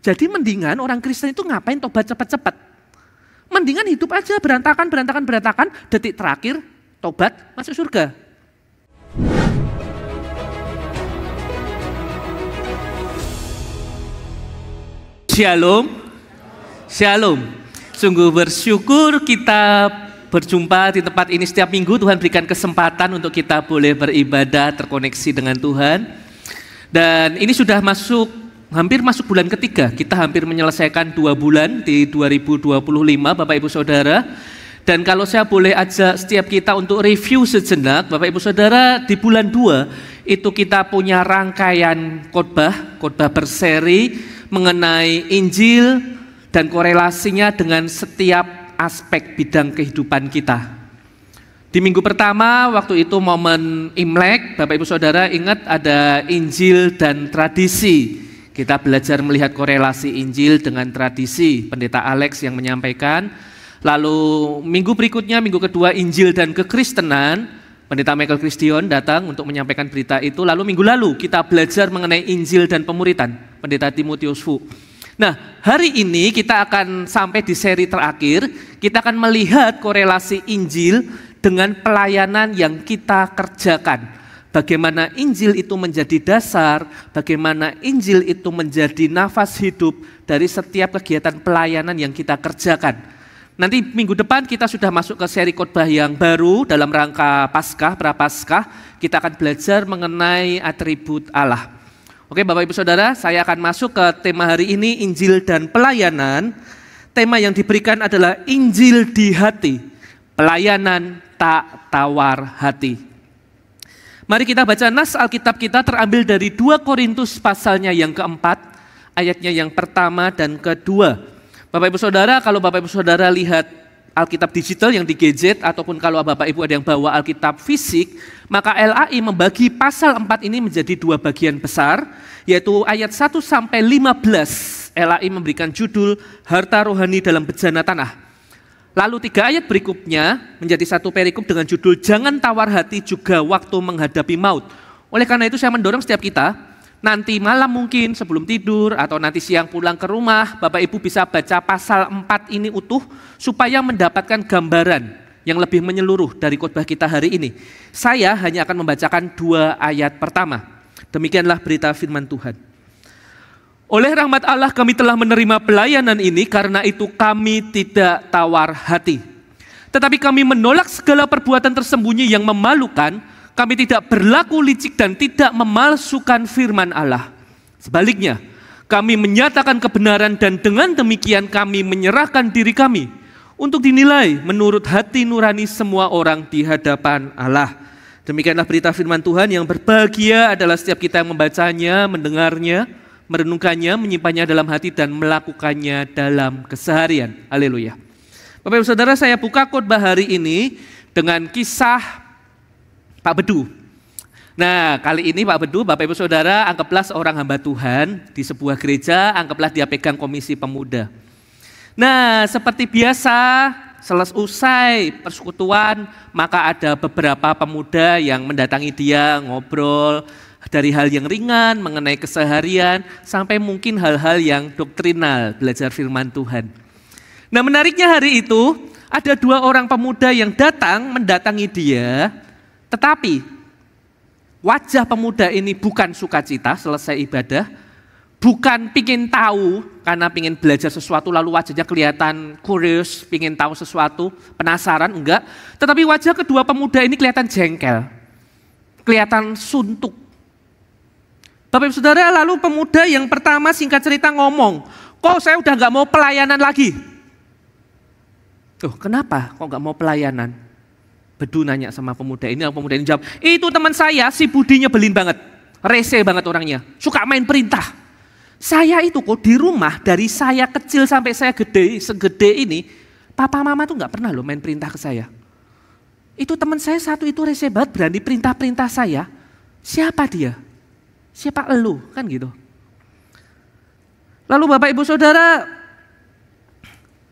Jadi mendingan orang Kristen itu ngapain tobat cepat-cepat? Mendingan hidup aja berantakan, detik terakhir tobat masuk surga. Shalom, shalom. Sungguh bersyukur kita berjumpa di tempat ini setiap minggu. Tuhan berikan kesempatan untuk kita boleh beribadah, terkoneksi dengan Tuhan. Dan ini sudah hampir masuk bulan ketiga. Kita hampir menyelesaikan 2 bulan di 2025, Bapak Ibu Saudara. Dan kalau saya boleh ajak setiap kita untuk review sejenak, Bapak Ibu Saudara, di bulan 2 itu kita punya rangkaian khotbah berseri mengenai Injil dan korelasinya dengan setiap aspek bidang kehidupan kita. Di minggu pertama, waktu itu momen Imlek, Bapak Ibu Saudara ingat ada Injil dan tradisi. Kita belajar melihat korelasi Injil dengan tradisi. Pendeta Alex yang menyampaikan. Lalu minggu berikutnya, minggu kedua Injil dan kekristenan. Pendeta Michael Christian datang untuk menyampaikan berita itu. Lalu minggu lalu kita belajar mengenai Injil dan pemuritan. Pendeta Timotius Fu. Nah, hari ini kita akan sampai di seri terakhir. Kita akan melihat korelasi Injil dengan pelayanan yang kita kerjakan. Bagaimana Injil itu menjadi dasar, bagaimana Injil itu menjadi nafas hidup dari setiap kegiatan pelayanan yang kita kerjakan. Nanti minggu depan kita sudah masuk ke seri khotbah yang baru dalam rangka Paskah, Prapaskah. Kita akan belajar mengenai atribut Allah. Oke Bapak Ibu Saudara, saya akan masuk ke tema hari ini, Injil dan pelayanan. Tema yang diberikan adalah Injil di hati, pelayanan tak tawar hati. Mari kita baca nas Alkitab kita terambil dari 2 Korintus pasalnya yang keempat, ayatnya yang pertama dan kedua. Bapak Ibu Saudara, kalau Bapak Ibu Saudara lihat Alkitab digital yang di gadget, ataupun kalau Bapak Ibu ada yang bawa Alkitab fisik, maka LAI membagi pasal 4 ini menjadi 2 bagian besar, yaitu ayat 1 sampai 15. LAI memberikan judul Harta Rohani dalam Bejana Tanah. Lalu 3 ayat berikutnya menjadi 1 perikop dengan judul Jangan Tawar Hati Juga Waktu Menghadapi Maut. Oleh karena itu saya mendorong setiap kita, nanti malam mungkin sebelum tidur atau nanti siang pulang ke rumah, Bapak Ibu bisa baca pasal 4 ini utuh supaya mendapatkan gambaran yang lebih menyeluruh dari khotbah kita hari ini. Saya hanya akan membacakan 2 ayat pertama. Demikianlah berita firman Tuhan. Oleh rahmat Allah kami telah menerima pelayanan ini, karena itu kami tidak tawar hati. Tetapi kami menolak segala perbuatan tersembunyi yang memalukan, kami tidak berlaku licik dan tidak memalsukan firman Allah. Sebaliknya, kami menyatakan kebenaran dan dengan demikian kami menyerahkan diri kami untuk dinilai menurut hati nurani semua orang di hadapan Allah. Demikianlah berita firman Tuhan. Yang berbahagia adalah setiap kita yang membacanya, mendengarnya, merenungkannya, menyimpannya dalam hati dan melakukannya dalam keseharian. Haleluya. Bapak Ibu Saudara, saya buka khotbah hari ini dengan kisah Pak Bedu. Nah, kali ini Pak Bedu, Bapak Ibu Saudara, anggaplah seorang hamba Tuhan di sebuah gereja, anggaplah dia pegang komisi pemuda. Nah, seperti biasa, selesai persekutuan, maka ada beberapa pemuda yang mendatangi dia, ngobrol, dari hal yang ringan mengenai keseharian sampai mungkin hal-hal yang doktrinal, belajar firman Tuhan. Nah, menariknya hari itu ada 2 orang pemuda yang mendatangi dia, tetapi wajah pemuda ini bukan sukacita selesai ibadah, bukan pingin tahu karena pingin belajar sesuatu lalu wajahnya kelihatan curious, pingin tahu sesuatu, penasaran, enggak. Tetapi wajah kedua pemuda ini kelihatan jengkel, kelihatan suntuk. Bapak Ibu Saudara, lalu pemuda yang pertama singkat cerita ngomong, kok saya udah gak mau pelayanan lagi. Tuh, kenapa kok gak mau pelayanan? Bedu nanya sama pemuda ini, pemuda ini jawab, itu teman saya, si Budi nyebelin banget, rese banget orangnya, suka main perintah. Saya itu kok di rumah, dari saya kecil sampai saya gede, segede ini, papa mama tuh gak pernah loh main perintah ke saya. Itu teman saya satu itu rese banget, berani perintah-perintah saya. Siapa dia? Siapa elu? Kan gitu. Lalu Bapak Ibu Saudara,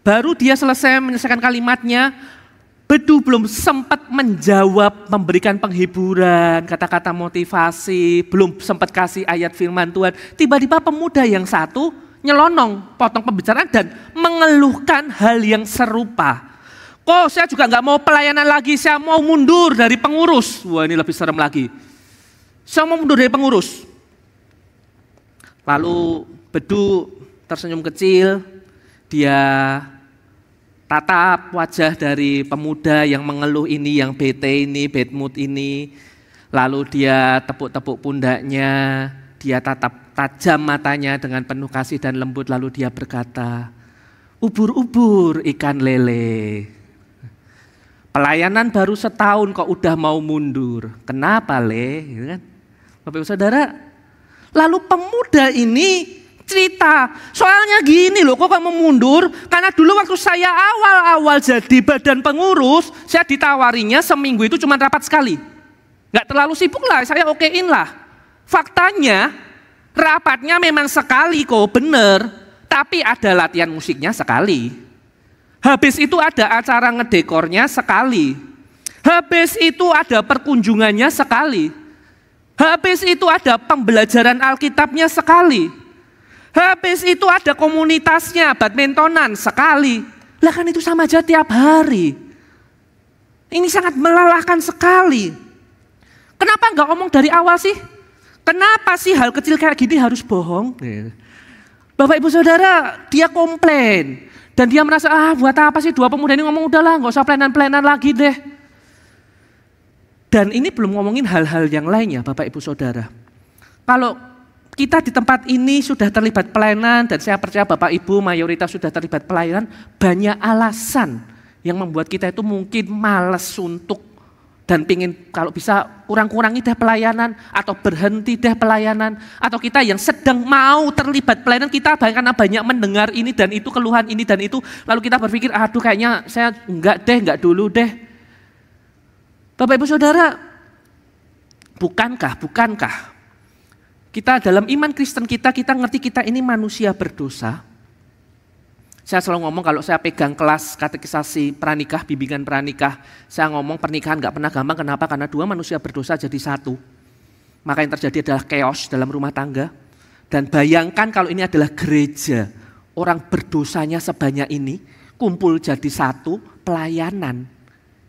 baru dia selesai menyelesaikan kalimatnya, Bedu belum sempat menjawab, memberikan penghiburan, kata-kata motivasi, belum sempat kasih ayat firman Tuhan. Tiba-tiba pemuda yang satu nyelonong, potong pembicaraan dan mengeluhkan hal yang serupa. Kok saya juga nggak mau pelayanan lagi, saya mau mundur dari pengurus. Wah, ini lebih serem lagi. Saya mau mundur dari pengurus. Lalu Bedu tersenyum kecil, dia tatap wajah dari pemuda yang mengeluh ini, yang bete ini, bad mood ini. Lalu dia tepuk-tepuk pundaknya, dia tatap tajam matanya dengan penuh kasih dan lembut. Lalu dia berkata, ubur-ubur ikan lele. Pelayanan baru setahun kok udah mau mundur. Kenapa Le? Gitu kan? Bapak Ibu Saudara. Lalu pemuda ini cerita, soalnya gini loh, kok kamu mundur? Karena dulu waktu saya awal-awal jadi badan pengurus, saya ditawarinya seminggu itu cuma rapat sekali. Gak terlalu sibuk lah, saya okein lah. Faktanya, rapatnya memang sekali kok, bener. Tapi ada latihan musiknya sekali. Habis itu ada acara ngedekornya sekali. Habis itu ada perkunjungannya sekali. Habis itu ada pembelajaran Alkitabnya sekali. Habis itu ada komunitasnya, badmintonan sekali. Lah kan itu sama aja tiap hari. Ini sangat melelahkan sekali. Kenapa enggak ngomong dari awal sih? Kenapa sih hal kecil kayak gini harus bohong? Bapak Ibu Saudara, dia komplain. Dan dia merasa, buat apa sih dua pemuda ini ngomong, udahlah nggak usah pelayanan-pelayanan lagi deh. Dan ini belum ngomongin hal-hal yang lainnya Bapak Ibu Saudara. Kalau kita di tempat ini sudah terlibat pelayanan, dan saya percaya Bapak Ibu mayoritas sudah terlibat pelayanan, banyak alasan yang membuat kita itu mungkin malas untuk dan pingin kalau bisa kurang-kurangi deh pelayanan atau berhenti deh pelayanan, atau kita yang sedang mau terlibat pelayanan kita karena banyak mendengar ini dan itu, keluhan ini dan itu, lalu kita berpikir aduh kayaknya saya enggak dulu deh. Bapak Ibu Saudara, bukankah kita dalam iman Kristen kita ngerti kita ini manusia berdosa? Saya selalu ngomong kalau saya pegang kelas katekisasi pranikah, bimbingan pranikah, saya ngomong pernikahan gak pernah gampang. Kenapa? Karena dua manusia berdosa jadi satu. Maka yang terjadi adalah chaos dalam rumah tangga. Dan bayangkan kalau ini adalah gereja, orang berdosanya sebanyak ini, kumpul jadi satu, pelayanan.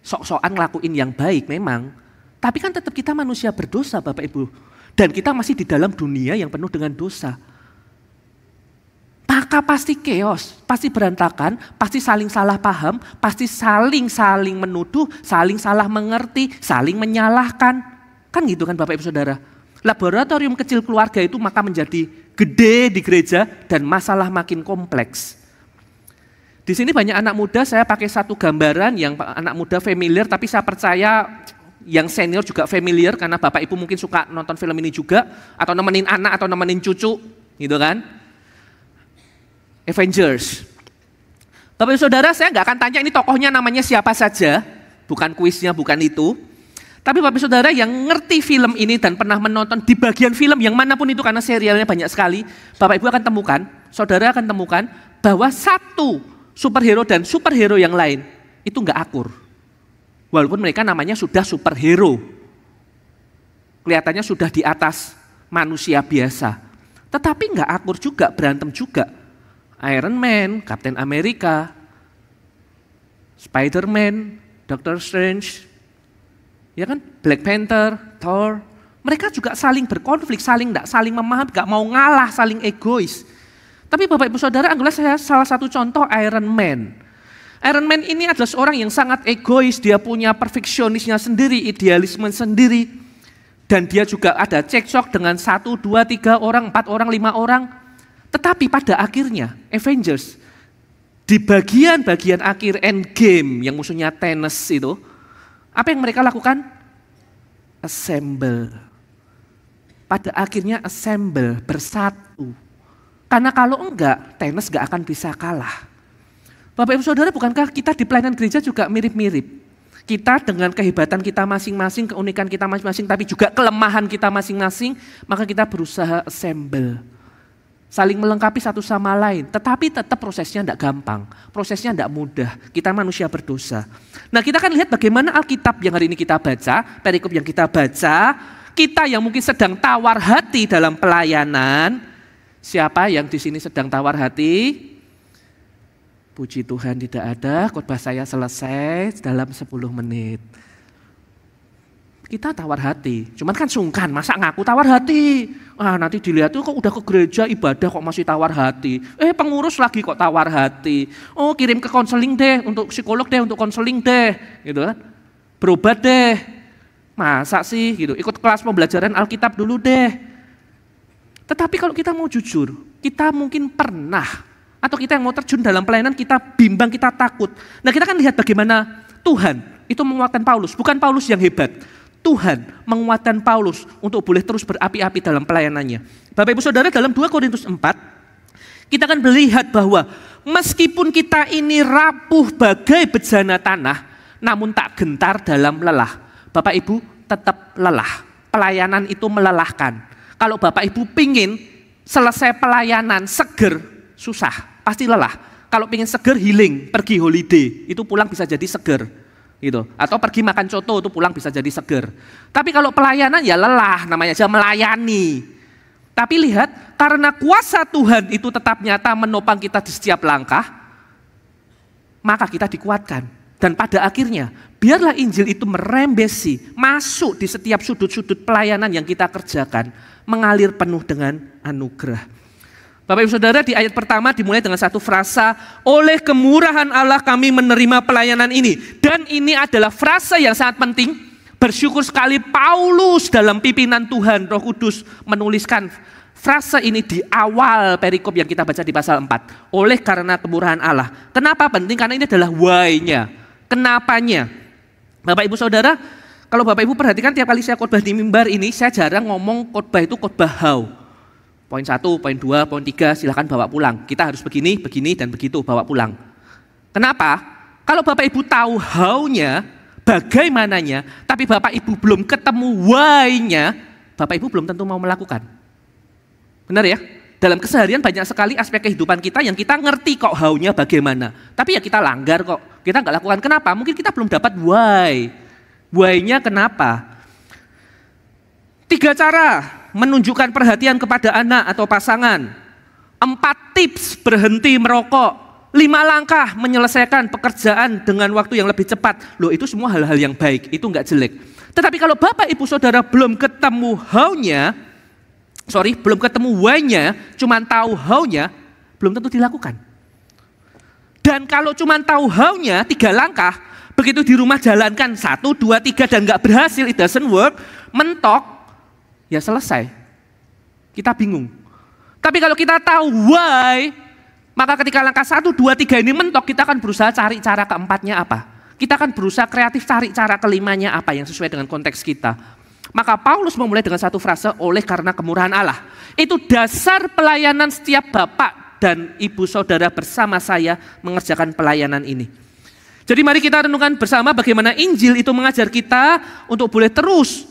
Sok-sokan ngelakuin yang baik memang. Tapi kan tetap kita manusia berdosa Bapak Ibu. Dan kita masih di dalam dunia yang penuh dengan dosa. Maka pasti chaos, pasti berantakan, pasti saling salah paham, pasti saling menuduh, saling salah mengerti, saling menyalahkan. Kan gitu kan Bapak Ibu Saudara. Laboratorium kecil keluarga itu maka menjadi gede di gereja dan masalah makin kompleks. Di sini banyak anak muda, saya pakai satu gambaran yang anak muda familiar, tapi saya percaya yang senior juga familiar karena Bapak Ibu mungkin suka nonton film ini juga, atau nemenin anak atau nemenin cucu, gitu kan. Avengers. Bapak Ibu Saudara, saya nggak akan tanya ini tokohnya namanya siapa saja, bukan kuisnya, bukan itu. Tapi Bapak Ibu Saudara yang ngerti film ini dan pernah menonton di bagian film yang manapun itu karena serialnya banyak sekali, Bapak Ibu akan temukan, saudara akan temukan bahwa satu superhero dan superhero yang lain itu nggak akur. Walaupun mereka namanya sudah superhero, kelihatannya sudah di atas manusia biasa, tetapi nggak akur juga, berantem juga. Iron Man, Captain America, Spider-Man, Doctor Strange, ya kan, Black Panther, Thor, mereka juga saling berkonflik, saling memahami, gak mau ngalah, saling egois. Tapi Bapak Ibu Saudara, anggaplah saya salah satu contoh Iron Man. Iron Man ini adalah seorang yang sangat egois, dia punya perfeksionisnya sendiri, idealisme sendiri, dan dia juga ada cekcok dengan 1, 2, 3 orang, 4 orang, 5 orang. Tetapi pada akhirnya Avengers di bagian akhir Endgame yang musuhnya Thanos itu, apa yang mereka lakukan? Assemble. Pada akhirnya assemble, bersatu. Karena kalau enggak, Thanos enggak akan bisa kalah. Bapak Ibu Saudara, bukankah kita di pelayanan gereja juga mirip-mirip? Kita dengan kehebatan kita masing-masing, keunikan kita masing-masing, tapi juga kelemahan kita masing-masing, maka kita berusaha assemble. Saling melengkapi satu sama lain, tetapi tetap prosesnya tidak gampang, prosesnya tidak mudah, kita manusia berdosa. Nah, kita akan lihat bagaimana Alkitab yang hari ini kita baca, perikop yang kita baca, kita yang mungkin sedang tawar hati dalam pelayanan, Siapa yang di sini sedang tawar hati? Puji Tuhan tidak ada, khotbah saya selesai dalam 10 menit. Kita tawar hati, cuman kan sungkan, masa ngaku tawar hati? Nanti dilihat tuh kok udah ke gereja ibadah kok masih tawar hati. Pengurus lagi kok tawar hati. Oh, kirim ke konseling deh, untuk psikolog deh, untuk konseling deh, gitu kan. Berobat deh. Masa sih gitu, ikut kelas pembelajaran Alkitab dulu deh. Tetapi kalau kita mau jujur, kita mungkin pernah, atau kita yang mau terjun dalam pelayanan, kita bimbang, kita takut. Nah, kita kan lihat bagaimana Tuhan itu menguatkan Paulus, bukan Paulus yang hebat. Tuhan menguatkan Paulus untuk boleh terus berapi-api dalam pelayanannya. Bapak Ibu Saudara, dalam 2 Korintus 4, kita akan melihat bahwa meskipun kita ini rapuh bagai bejana tanah, namun tak gentar dalam lelah. Bapak Ibu tetap lelah. Pelayanan itu melelahkan. Kalau Bapak Ibu pingin selesai pelayanan seger, susah, pasti lelah. Kalau pingin seger, healing, pergi holiday, itu pulang bisa jadi seger. Gitu. Atau pergi makan coto itu pulang bisa jadi seger. Tapi kalau pelayanan ya lelah, namanya aja melayani. Tapi lihat, karena kuasa Tuhan itu tetap nyata menopang kita di setiap langkah, maka kita dikuatkan. Dan pada akhirnya, biarlah Injil itu merembesi, masuk di setiap sudut-sudut pelayanan yang kita kerjakan, mengalir penuh dengan anugerah. Bapak Ibu Saudara, di ayat pertama dimulai dengan satu frasa, oleh kemurahan Allah kami menerima pelayanan ini. Dan ini adalah frasa yang sangat penting. Bersyukur sekali Paulus dalam pimpinan Tuhan, Roh Kudus menuliskan frasa ini di awal perikop yang kita baca di pasal 4. Oleh karena kemurahan Allah. Kenapa penting? Karena ini adalah why-nya. Kenapanya? Bapak Ibu Saudara, kalau Bapak Ibu perhatikan tiap kali saya khotbah di mimbar ini, saya jarang ngomong khotbah itu khotbah how. Poin 1, poin 2, poin 3 silakan bawa pulang. Kita harus begini, begini, dan begitu bawa pulang. Kenapa? Kalau Bapak Ibu tahu how-nya, bagaimananya, tapi Bapak Ibu belum ketemu why-nya, Bapak Ibu belum tentu mau melakukan. Benar ya? Dalam keseharian banyak sekali aspek kehidupan kita yang kita ngerti kok how-nya bagaimana. Tapi ya kita langgar kok, kita nggak lakukan. Kenapa? Mungkin kita belum dapat why. Why-nya kenapa? 3 cara menunjukkan perhatian kepada anak atau pasangan. 4 tips berhenti merokok. 5 langkah menyelesaikan pekerjaan dengan waktu yang lebih cepat. Loh, itu semua hal-hal yang baik, itu enggak jelek. Tetapi kalau Bapak Ibu Saudara belum ketemu how-nya, belum ketemu why-nya, cuman tahu how-nya, belum tentu dilakukan. Dan kalau cuman tahu how-nya, 3 langkah, begitu di rumah jalankan 1, 2, 3 dan enggak berhasil, it doesn't work, mentok, ya selesai. Kita bingung. Tapi kalau kita tahu why, maka ketika langkah 1, 2, 3 ini mentok, kita akan berusaha cari cara keempatnya apa. Kita akan berusaha kreatif cari cara kelimanya apa yang sesuai dengan konteks kita. Maka Paulus memulai dengan satu frase, oleh karena kemurahan Allah. Itu dasar pelayanan setiap Bapak dan Ibu Saudara bersama saya mengerjakan pelayanan ini. Jadi mari kita renungkan bersama bagaimana Injil itu mengajar kita untuk boleh terus.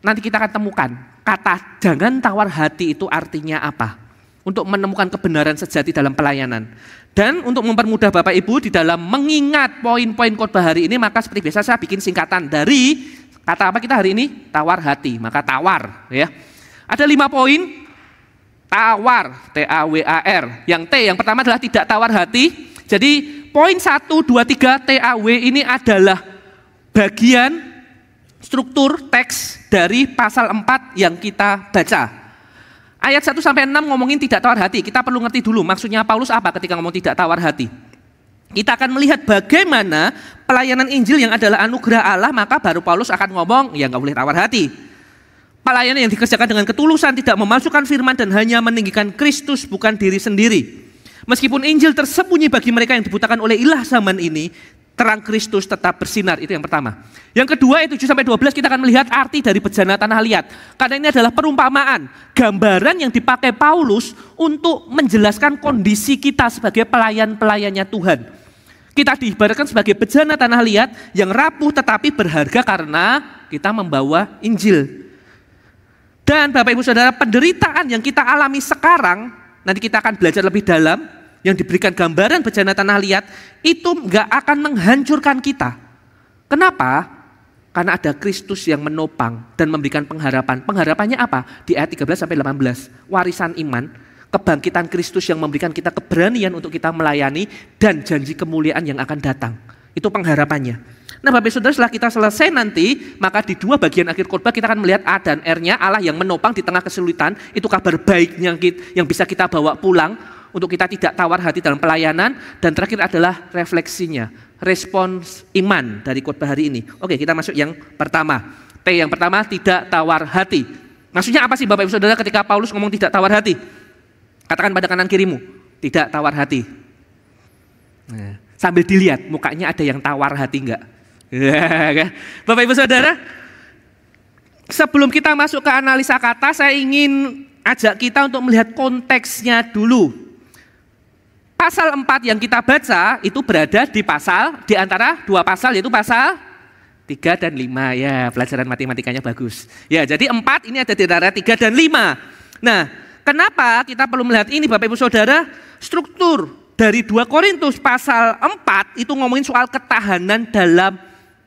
Nanti kita akan temukan kata jangan tawar hati itu artinya apa. Untuk menemukan kebenaran sejati dalam pelayanan. Dan untuk mempermudah Bapak Ibu di dalam mengingat poin-poin khotbah hari ini, maka seperti biasa saya bikin singkatan dari kata apa kita hari ini? Tawar hati. Maka tawar ya. Ada 5 poin. Tawar, T-A-W-A-R. Yang T yang pertama adalah tidak tawar hati. Jadi poin 1, 2, 3 T-A-W ini adalah bagian struktur teks dari pasal 4 yang kita baca. Ayat 1-6 ngomongin tidak tawar hati. Kita perlu ngerti dulu maksudnya Paulus apa ketika ngomong tidak tawar hati. Kita akan melihat bagaimana pelayanan Injil yang adalah anugerah Allah, maka baru Paulus akan ngomong, ya nggak boleh tawar hati. Pelayanan yang dikerjakan dengan ketulusan, tidak memalsukan firman dan hanya meninggikan Kristus bukan diri sendiri. Meskipun Injil tersembunyi bagi mereka yang dibutakan oleh ilah zaman ini, terang Kristus tetap bersinar, itu yang pertama. Yang kedua, itu 7-12 kita akan melihat arti dari bejana tanah liat. Karena ini adalah perumpamaan, gambaran yang dipakai Paulus untuk menjelaskan kondisi kita sebagai pelayan-pelayannya Tuhan. Kita diibaratkan sebagai bejana tanah liat yang rapuh tetapi berharga karena kita membawa Injil. Dan Bapak Ibu Saudara, penderitaan yang kita alami sekarang, nanti kita akan belajar lebih dalam, yang diberikan gambaran bejana tanah liat itu nggak akan menghancurkan kita. Kenapa? Karena ada Kristus yang menopang dan memberikan pengharapan. Pengharapannya apa? Di ayat 13 sampai 18. Warisan iman, kebangkitan Kristus yang memberikan kita keberanian untuk kita melayani dan janji kemuliaan yang akan datang. Itu pengharapannya. Nah Bapak Saudara, setelah kita selesai nanti, maka di 2 bagian akhir khotbah kita akan melihat A dan R-nya, Allah yang menopang di tengah kesulitan. Itu kabar baik yang bisa kita bawa pulang untuk kita tidak tawar hati dalam pelayanan. Dan terakhir adalah refleksinya, respons iman dari khotbah hari ini. Oke, kita masuk yang pertama. T yang pertama, tidak tawar hati. Maksudnya apa sih Bapak Ibu Saudara ketika Paulus ngomong tidak tawar hati? Katakan pada kanan kirimu, tidak tawar hati. Nah, sambil dilihat mukanya ada yang tawar hati enggak? Bapak Ibu Saudara, sebelum kita masuk ke analisa kata, saya ingin ajak kita untuk melihat konteksnya dulu. Pasal 4 yang kita baca itu berada di antara 2 pasal, yaitu pasal 3 dan 5. Ya, pelajaran matematikanya bagus. Ya, jadi 4 ini ada di antara 3 dan 5. Nah, kenapa kita perlu melihat ini Bapak Ibu Saudara? Struktur dari 2 Korintus pasal 4 itu ngomongin soal ketahanan dalam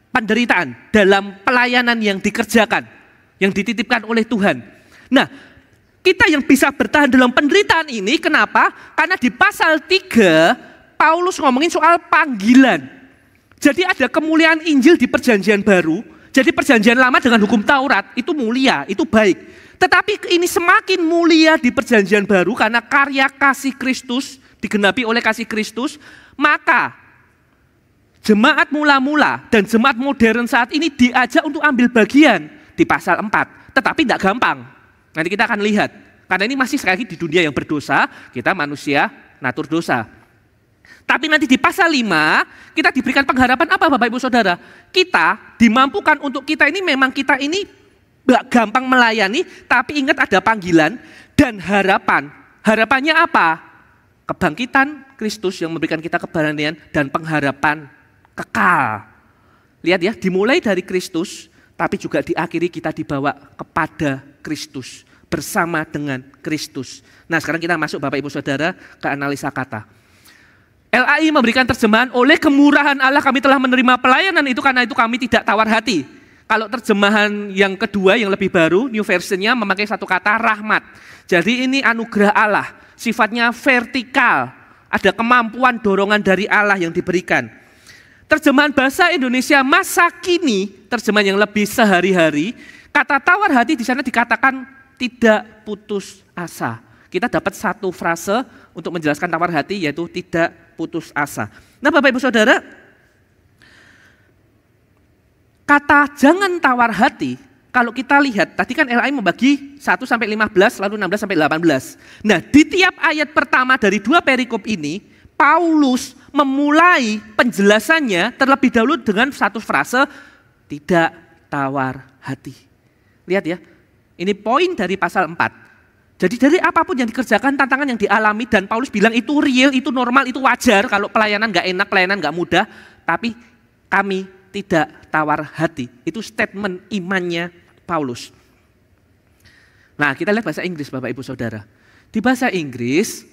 penderitaan, dalam pelayanan yang dikerjakan, yang dititipkan oleh Tuhan. Nah, kita yang bisa bertahan dalam penderitaan ini, kenapa? Karena di pasal 3, Paulus ngomongin soal panggilan. Jadi ada kemuliaan Injil di perjanjian baru, jadi perjanjian lama dengan hukum Taurat, itu mulia, itu baik. Tetapi ini semakin mulia di perjanjian baru karena karya kasih Kristus, digenapi oleh kasih Kristus, maka jemaat mula-mula dan jemaat modern saat ini diajak untuk ambil bagian di pasal 4. Tetapi tidak gampang. Nanti kita akan lihat. Karena ini masih sekali lagi di dunia yang berdosa, kita manusia natur dosa. Tapi nanti di pasal 5, kita diberikan pengharapan apa Bapak Ibu Saudara? Kita dimampukan untuk kita ini, memang kita ini gak gampang melayani, tapi ingat ada panggilan dan harapan. Harapannya apa? Kebangkitan Kristus yang memberikan kita keberanian dan pengharapan kekal. Lihat ya, dimulai dari Kristus, tapi juga diakhiri kita dibawa kepada Kristus, bersama dengan Kristus. Nah sekarang kita masuk Bapak Ibu Saudara ke analisa kata. LAI memberikan terjemahan, oleh kemurahan Allah kami telah menerima pelayanan itu, karena itu kami tidak tawar hati. Kalau terjemahan yang kedua yang lebih baru, New Version-nya memakai satu kata rahmat. Jadi ini anugerah Allah, sifatnya vertikal, ada kemampuan dorongan dari Allah yang diberikan. Terjemahan bahasa Indonesia masa kini, terjemahan yang lebih sehari-hari, kata tawar hati di sana dikatakan tidak putus asa. Kita dapat satu frase untuk menjelaskan tawar hati, yaitu tidak putus asa. Nah Bapak Ibu Saudara, kata jangan tawar hati, kalau kita lihat, tadi kan LAI membagi 1 sampai 15, lalu 16 sampai 18. Nah di tiap ayat pertama dari 2 perikop ini, Paulus memulai penjelasannya terlebih dahulu dengan satu frase, tidak tawar hati. Lihat ya, ini poin dari pasal 4. Jadi dari apapun yang dikerjakan, tantangan yang dialami, dan Paulus bilang itu real, itu normal, itu wajar. Kalau pelayanan gak enak, pelayanan gak mudah, tapi kami tidak tawar hati. Itu statement imannya Paulus. Nah kita lihat bahasa Inggris Bapak Ibu Saudara. Di bahasa Inggris,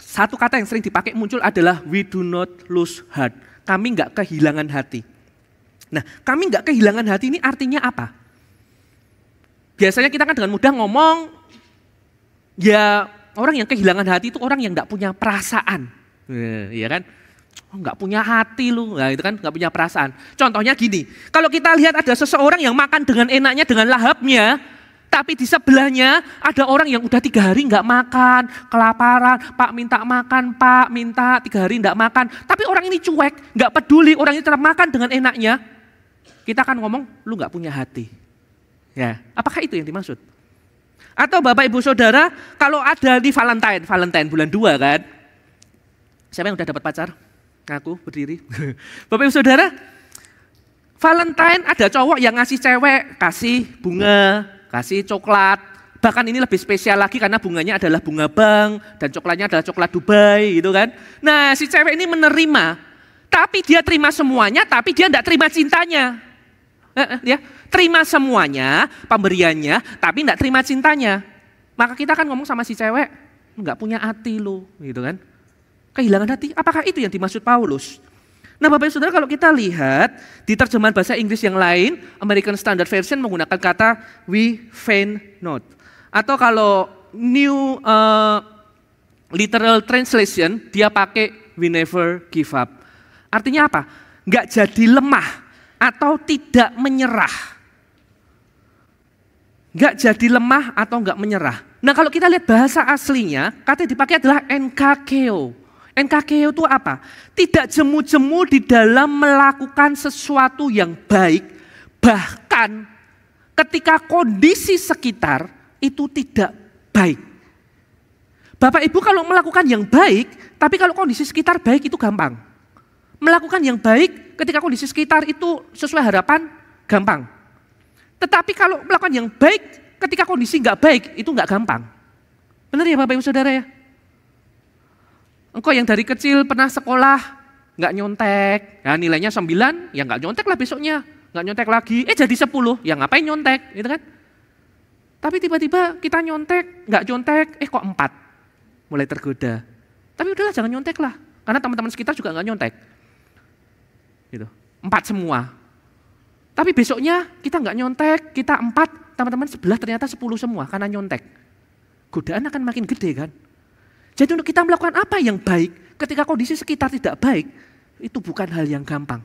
satu kata yang sering dipakai muncul adalah we do not lose heart. Kami nggak kehilangan hati. Nah, kami nggak kehilangan hati ini artinya apa? Biasanya kita kan dengan mudah ngomong, ya orang yang kehilangan hati itu orang yang nggak punya perasaan. Ya kan? Nggak punya hati lu, nah itu kan nggak punya perasaan. Contohnya gini, kalau kita lihat ada seseorang yang makan dengan enaknya, dengan lahapnya, tapi di sebelahnya ada orang yang udah 3 hari nggak makan, kelaparan, Pak minta makan, Pak minta 3 hari nggak makan. Tapi orang ini cuek, nggak peduli, orang ini tetap makan dengan enaknya. Kita akan ngomong, lu nggak punya hati. Ya, apakah itu yang dimaksud? Atau Bapak Ibu Saudara, kalau ada di Valentine bulan 2 kan, siapa yang udah dapat pacar? Ngaku berdiri. Bapak Ibu Saudara, Valentine ada cowok yang ngasih cewek, kasih bunga, kasih coklat, bahkan ini lebih spesial lagi karena bunganya adalah bunga bank dan coklatnya adalah coklat Dubai gitu kan. Nah si cewek ini menerima, tapi dia terima semuanya, tapi dia tidak terima cintanya. Ya, terima semuanya, pemberiannya, tapi tidak terima cintanya. Maka kita kan ngomong sama si cewek, nggak punya hati lo, gitu kan. Kehilangan hati, apakah itu yang dimaksud Paulus? Nah Bapak Ibu Saudara, kalau kita lihat di terjemahan bahasa Inggris yang lain, American Standard Version menggunakan kata we faint not. Atau kalau New Literal Translation, dia pakai we never give up. Artinya apa? Nggak jadi lemah atau tidak menyerah. Nggak jadi lemah atau nggak menyerah. Nah kalau kita lihat bahasa aslinya, kata yang dipakai adalah enkakeo. NKKO itu apa? Tidak jemu-jemu di dalam melakukan sesuatu yang baik, bahkan ketika kondisi sekitar itu tidak baik. Bapak Ibu kalau melakukan yang baik, tapi kalau kondisi sekitar baik itu gampang. Melakukan yang baik ketika kondisi sekitar itu sesuai harapan, gampang. Tetapi kalau melakukan yang baik ketika kondisi nggak baik, itu nggak gampang. Benar ya Bapak Ibu Saudara ya? Engkau yang dari kecil pernah sekolah, nggak nyontek, ya nilainya 9, ya nggak nyontek lah besoknya, nggak nyontek lagi, jadi 10, ya ngapain nyontek, gitu kan? Tapi tiba-tiba kita nyontek, nggak nyontek, kok 4, mulai tergoda. Tapi udahlah jangan nyontek lah, karena teman-teman sekitar juga nggak nyontek, gitu, 4 semua. Tapi besoknya kita nggak nyontek, kita 4, teman-teman sebelah ternyata 10 semua karena nyontek. Godaan akan makin gede kan? Jadi untuk kita melakukan apa yang baik ketika kondisi sekitar tidak baik, itu bukan hal yang gampang.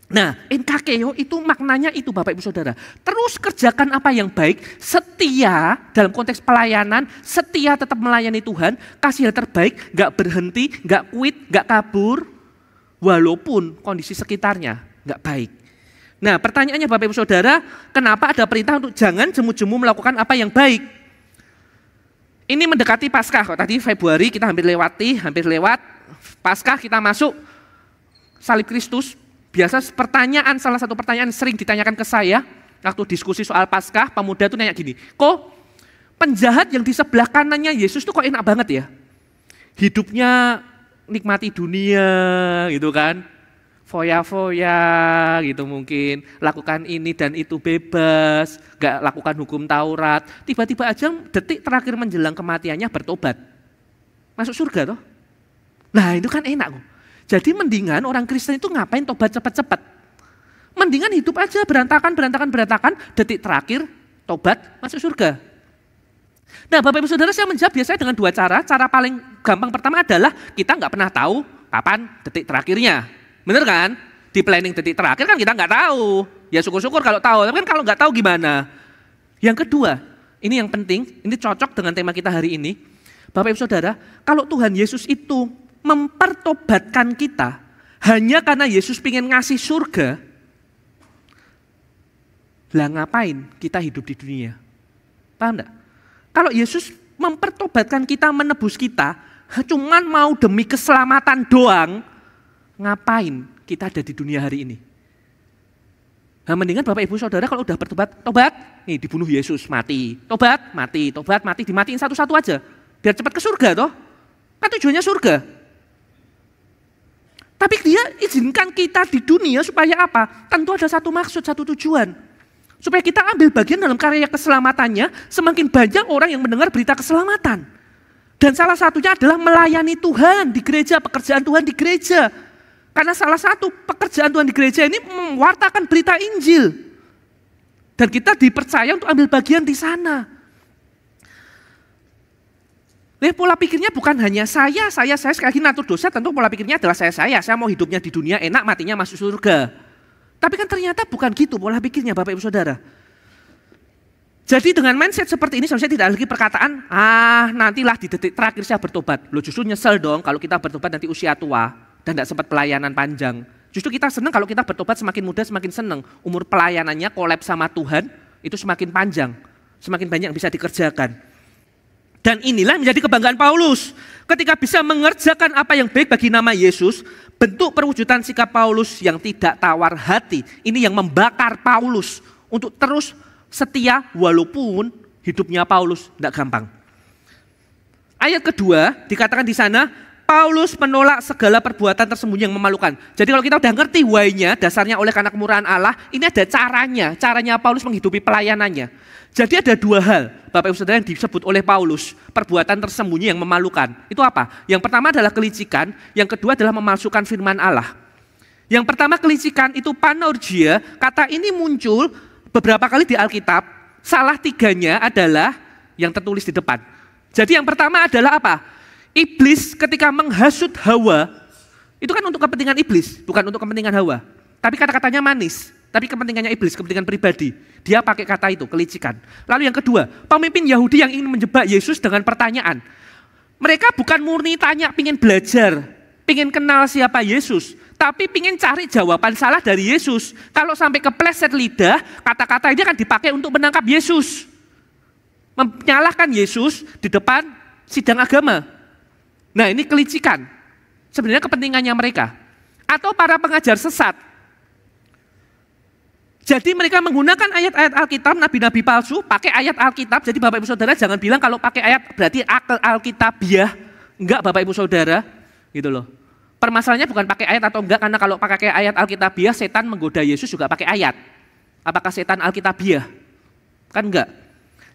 Nah, enkakeo itu maknanya itu Bapak Ibu Saudara. Terus kerjakan apa yang baik, setia dalam konteks pelayanan, setia tetap melayani Tuhan, kasih yang terbaik, gak berhenti, gak quit, gak kabur, walaupun kondisi sekitarnya gak baik. Nah pertanyaannya Bapak Ibu Saudara, kenapa ada perintah untuk jangan jemu-jemu melakukan apa yang baik? Ini mendekati Paskah, kok tadi Februari kita hampir lewat, Paskah kita masuk, salib Kristus. Biasa salah satu pertanyaan sering ditanyakan ke saya, waktu diskusi soal Paskah, pemuda itu nanya gini, kok penjahat yang di sebelah kanannya Yesus itu kok enak banget ya? Hidupnya nikmati dunia gitu kan, foya-foya gitu mungkin, lakukan ini dan itu bebas, gak lakukan hukum Taurat, tiba-tiba aja detik terakhir menjelang kematiannya bertobat, masuk surga toh. Nah itu kan enak kok. Jadi mendingan orang Kristen itu ngapain tobat cepat-cepat, mendingan hidup aja berantakan, detik terakhir tobat masuk surga. Nah Bapak Ibu Saudara, saya menjawab biasanya dengan 2 cara. Cara paling gampang pertama adalah kita nggak pernah tahu kapan detik terakhirnya. Bener kan? Di planning detik terakhir kan kita nggak tahu. Ya syukur-syukur kalau tahu, tapi kan kalau nggak tahu gimana? Yang kedua, ini yang penting, ini cocok dengan tema kita hari ini. Bapak Ibu Saudara, kalau Tuhan Yesus itu mempertobatkan kita hanya karena Yesus pengen ngasih surga, lah ngapain kita hidup di dunia? Paham enggak? Kalau Yesus mempertobatkan kita, menebus kita, cuman mau demi keselamatan doang, ngapain kita ada di dunia hari ini? Nah mendingan Bapak Ibu Saudara kalau udah bertobat, tobat, nih dibunuh Yesus, mati, tobat, mati, dimatiin satu-satu aja, biar cepat ke surga toh, kan tujuannya surga. Tapi dia izinkan kita di dunia supaya apa? Tentu ada satu maksud, satu tujuan. Supaya kita ambil bagian dalam karya keselamatannya, semakin banyak orang yang mendengar berita keselamatan. Dan salah satunya adalah melayani Tuhan di gereja, pekerjaan Tuhan di gereja. Karena salah satu pekerjaan Tuhan di gereja ini mewartakan berita Injil. Dan kita dipercaya untuk ambil bagian di sana. Pola pikirnya bukan hanya saya sekali lagi natur dosa, tentu pola pikirnya adalah saya mau hidupnya di dunia enak, matinya masuk surga. Tapi kan ternyata bukan gitu pola pikirnya Bapak Ibu Saudara. Jadi dengan mindset seperti ini seharusnya tidak lagi perkataan, nantilah di detik terakhir saya bertobat. Loh justru nyesel dong kalau kita bertobat nanti usia tua dan tidak sempat pelayanan panjang. Justru kita senang kalau kita bertobat semakin muda semakin senang. Umur pelayanannya collab sama Tuhan itu semakin panjang, semakin banyak bisa dikerjakan. Dan inilah menjadi kebanggaan Paulus. Ketika bisa mengerjakan apa yang baik bagi nama Yesus, bentuk perwujudan sikap Paulus yang tidak tawar hati. Ini yang membakar Paulus untuk terus setia walaupun hidupnya Paulus tidak gampang. Ayat kedua dikatakan di sana, Paulus menolak segala perbuatan tersembunyi yang memalukan. Jadi kalau kita udah ngerti why-nya, dasarnya oleh karena kemurahan Allah, ini ada caranya Paulus menghidupi pelayanannya. Jadi ada 2 hal, Bapak Ibu Saudara, yang disebut oleh Paulus, perbuatan tersembunyi yang memalukan. Itu apa? Yang pertama adalah kelicikan, yang kedua adalah memalsukan firman Allah. Yang pertama kelicikan itu panorgia, kata ini muncul beberapa kali di Alkitab, salah tiganya adalah yang tertulis di depan. Jadi yang pertama adalah apa? Iblis ketika menghasut Hawa, itu kan untuk kepentingan iblis, bukan untuk kepentingan Hawa. Tapi kata-katanya manis, tapi kepentingannya iblis, kepentingan pribadi. Dia pakai kata itu, kelicikan. Lalu yang kedua, pemimpin Yahudi yang ingin menjebak Yesus dengan pertanyaan. Mereka bukan murni tanya, pingin belajar, pingin kenal siapa Yesus, tapi pingin cari jawaban salah dari Yesus. Kalau sampai kepleset lidah, kata-kata ini akan dipakai untuk menangkap Yesus. Menyalahkan Yesus di depan sidang agama. Nah ini kelicikan. Sebenarnya kepentingannya mereka. Atau para pengajar sesat. Jadi mereka menggunakan ayat-ayat Alkitab, nabi-nabi palsu, pakai ayat Alkitab. Jadi Bapak Ibu Saudara jangan bilang kalau pakai ayat berarti Alkitabiah. Enggak Bapak Ibu Saudara, gitu loh. Permasalahannya bukan pakai ayat atau enggak, karena kalau pakai ayat Alkitabiah, setan menggoda Yesus juga pakai ayat. Apakah setan Alkitabiah? Kan enggak.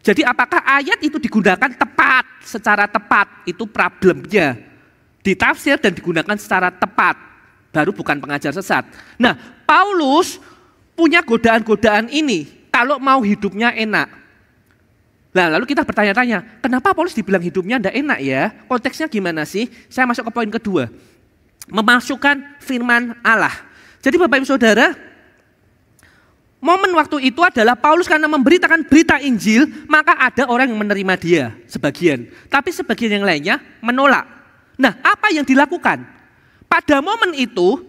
Jadi apakah ayat itu digunakan tepat, secara tepat, itu problemnya. Ditafsir dan digunakan secara tepat, baru bukan pengajar sesat. Nah, Paulus punya godaan-godaan ini, kalau mau hidupnya enak. Nah, lalu kita bertanya-tanya, kenapa Paulus dibilang hidupnya enggak enak ya? Konteksnya gimana sih? Saya masuk ke poin kedua. Memasukkan firman Allah. Jadi Bapak Ibu Saudara, momen waktu itu adalah Paulus karena memberitakan berita Injil, maka ada orang yang menerima dia, sebagian. Tapi sebagian yang lainnya menolak. Nah, apa yang dilakukan? Pada momen itu,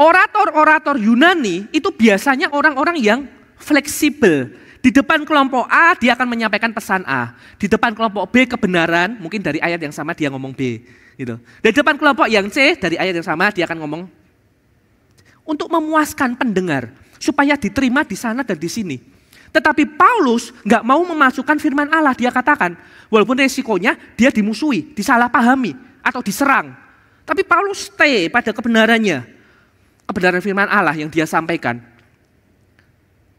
orator-orator Yunani itu biasanya orang-orang yang fleksibel. Di depan kelompok A, dia akan menyampaikan pesan A. Di depan kelompok B, kebenaran, mungkin dari ayat yang sama dia ngomong B. Gitu. Di depan kelompok yang C, dari ayat yang sama dia akan ngomong. Untuk memuaskan pendengar, supaya diterima di sana dan di sini. Tetapi Paulus nggak mau memasukkan firman Allah, dia katakan, walaupun resikonya dia dimusuhi, disalahpahami, atau diserang. Tapi Paulus stay pada kebenarannya. Kebenaran firman Allah yang dia sampaikan.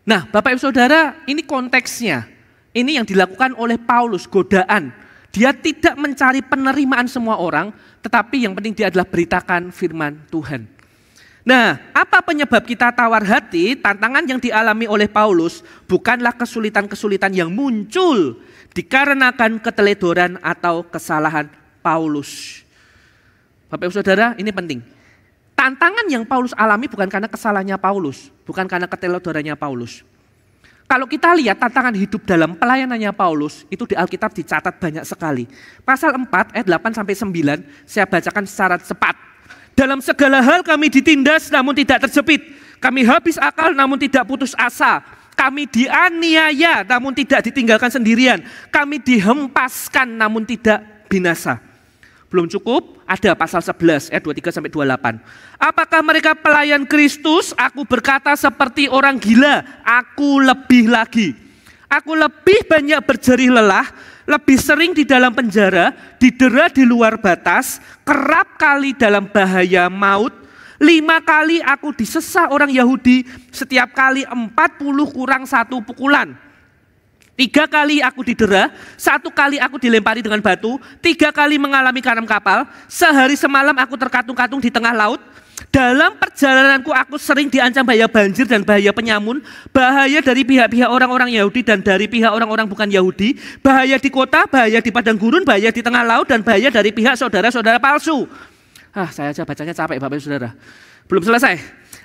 Nah, Bapak Ibu Saudara, ini konteksnya. Ini yang dilakukan oleh Paulus, godaan. Dia tidak mencari penerimaan semua orang, tetapi yang penting dia adalah beritakan firman Tuhan. Nah, apa penyebab kita tawar hati? Tantangan yang dialami oleh Paulus bukanlah kesulitan-kesulitan yang muncul dikarenakan keteledoran atau kesalahan Paulus. Bapak Ibu Saudara, ini penting. Tantangan yang Paulus alami bukan karena kesalahannya Paulus, bukan karena keteledorannya Paulus. Kalau kita lihat tantangan hidup dalam pelayanannya Paulus, itu di Alkitab dicatat banyak sekali. Pasal 4 ayat 8-9, saya bacakan secara cepat. Dalam segala hal kami ditindas namun tidak terjepit. Kami habis akal namun tidak putus asa. Kami dianiaya namun tidak ditinggalkan sendirian. Kami dihempaskan namun tidak binasa. Belum cukup, ada pasal 11 ayat 23-28. Apakah mereka pelayan Kristus? Aku berkata seperti orang gila, aku lebih lagi. Aku lebih banyak berjerih lelah, lebih sering di dalam penjara, didera di luar batas, kerap kali dalam bahaya maut. 5 kali aku disesah orang Yahudi, setiap kali 40 kurang 1 pukulan. 3 kali aku didera, 1 kali aku dilempari dengan batu, 3 kali mengalami karam kapal, sehari semalam aku terkatung-katung di tengah laut. Dalam perjalananku aku sering diancam bahaya banjir dan bahaya penyamun, bahaya dari pihak-pihak orang-orang Yahudi dan dari pihak orang-orang bukan Yahudi, bahaya di kota, bahaya di padang gurun, bahaya di tengah laut, dan bahaya dari pihak saudara-saudara palsu. Saya aja bacanya capek Bapak Ibu Saudara. Belum selesai.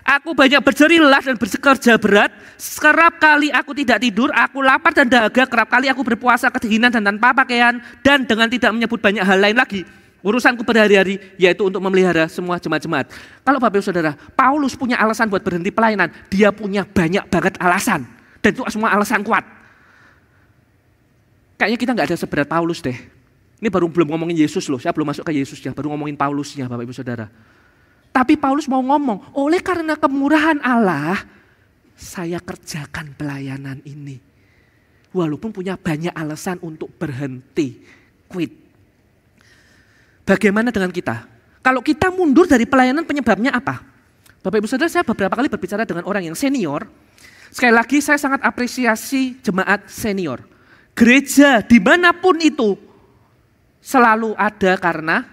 Aku banyak berjerih lelah dan bekerja berat, kerap kali aku tidak tidur, aku lapar dan dahaga, kerap kali aku berpuasa kedinginan dan tanpa pakaian, dan dengan tidak menyebut banyak hal lain lagi. Urusanku berhari-hari yaitu untuk memelihara semua jemaat-jemaat. Kalau Bapak Ibu Saudara, Paulus punya alasan buat berhenti pelayanan, dia punya banyak banget alasan, dan itu semua alasan kuat. Kayaknya kita nggak ada seberat Paulus deh. Ini belum ngomongin Yesus loh, saya belum masuk ke Yesusnya, baru ngomongin Paulusnya Bapak Ibu Saudara. Tapi Paulus mau ngomong, oleh karena kemurahan Allah, saya kerjakan pelayanan ini. Walaupun punya banyak alasan untuk berhenti, quit. Bagaimana dengan kita? Kalau kita mundur dari pelayanan, penyebabnya apa? Bapak Ibu Saudara, saya beberapa kali berbicara dengan orang yang senior. Sekali lagi saya sangat apresiasi jemaat senior. Gereja dimanapun itu selalu ada karena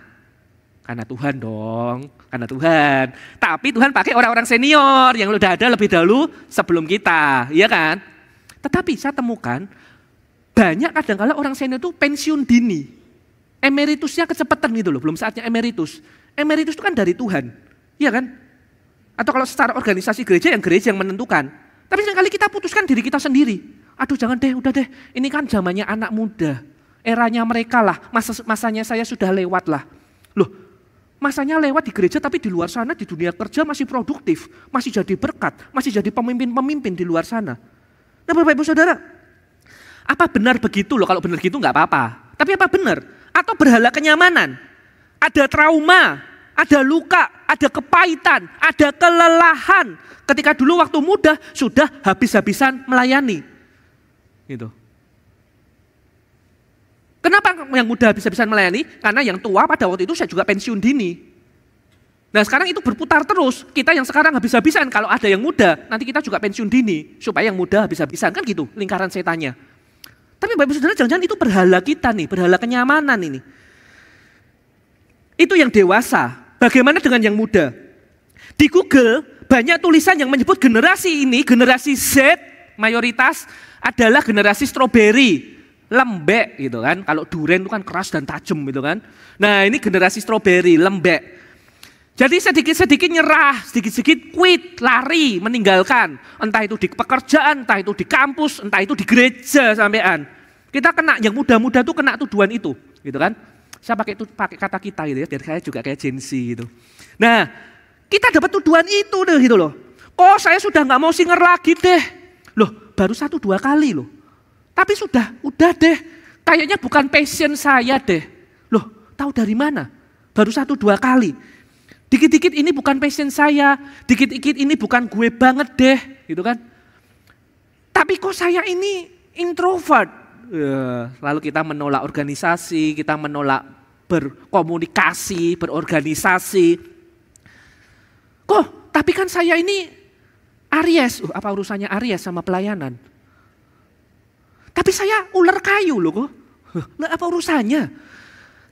Tuhan dong. karena Tuhan. Tapi Tuhan pakai orang-orang senior yang udah ada lebih dahulu sebelum kita, iya kan? Tetapi saya temukan banyak kadang-kala orang senior itu pensiun dini. Emeritusnya kecepatan gitu loh, belum saatnya emeritus. Emeritus itu kan dari Tuhan, iya kan? Atau kalau secara organisasi gereja yang menentukan. Tapi seringkali kita putuskan diri kita sendiri. Aduh jangan deh, udah deh, ini kan zamannya anak muda. Eranya mereka lah, masanya saya sudah lewat lah. Loh, masanya lewat di gereja tapi di luar sana di dunia kerja masih produktif, masih jadi berkat, masih jadi pemimpin-pemimpin di luar sana. Nah Bapak Ibu Saudara, apa benar begitu loh? Kalau benar gitu nggak apa-apa. Tapi apa benar? Atau berhala kenyamanan? Ada trauma, ada luka, ada kepahitan, ada kelelahan. Ketika dulu waktu muda sudah habis-habisan melayani. Gitu. Kenapa yang muda habis-habisan melayani? Karena yang tua pada waktu itu saya juga pensiun dini. Nah sekarang itu berputar terus. Kita yang sekarang habis-habisan, kalau ada yang muda, nanti kita juga pensiun dini. Supaya yang muda habis-habisan, kan gitu lingkaran setannya. Tapi Bapak Saudara jangan-jangan itu berhala kita nih, berhala kenyamanan ini. Itu yang dewasa. Bagaimana dengan yang muda? Di Google banyak tulisan yang menyebut generasi ini, generasi Z mayoritas adalah generasi stroberi. Lembek gitu kan, kalau durian itu kan keras dan tajam gitu kan. Nah ini generasi stroberi, lembek. Jadi sedikit-sedikit nyerah, sedikit-sedikit quit, lari, meninggalkan. Entah itu di pekerjaan, entah itu di kampus, entah itu di gereja sampean. Kita kena, yang muda-muda tuh kena tuduhan itu gitu kan. Saya pakai kata kita gitu ya, biar saya juga kayak Gen Z gitu. Nah kita dapat tuduhan itu deh gitu loh. Oh saya sudah gak mau singer lagi deh. Loh baru 1-2 kali loh. Tapi udah deh, kayaknya bukan passion saya deh. Loh, tahu dari mana? Baru 1-2 kali. Dikit-dikit ini bukan passion saya, dikit-dikit ini bukan gue banget deh, gitu kan. Tapi kok saya ini introvert? Lalu kita menolak organisasi, kita menolak berkomunikasi, berorganisasi. Kok, tapi kan saya ini Aries. Apa urusannya Aries sama pelayanan? Tapi saya ular kayu loh kok. Lah apa urusannya?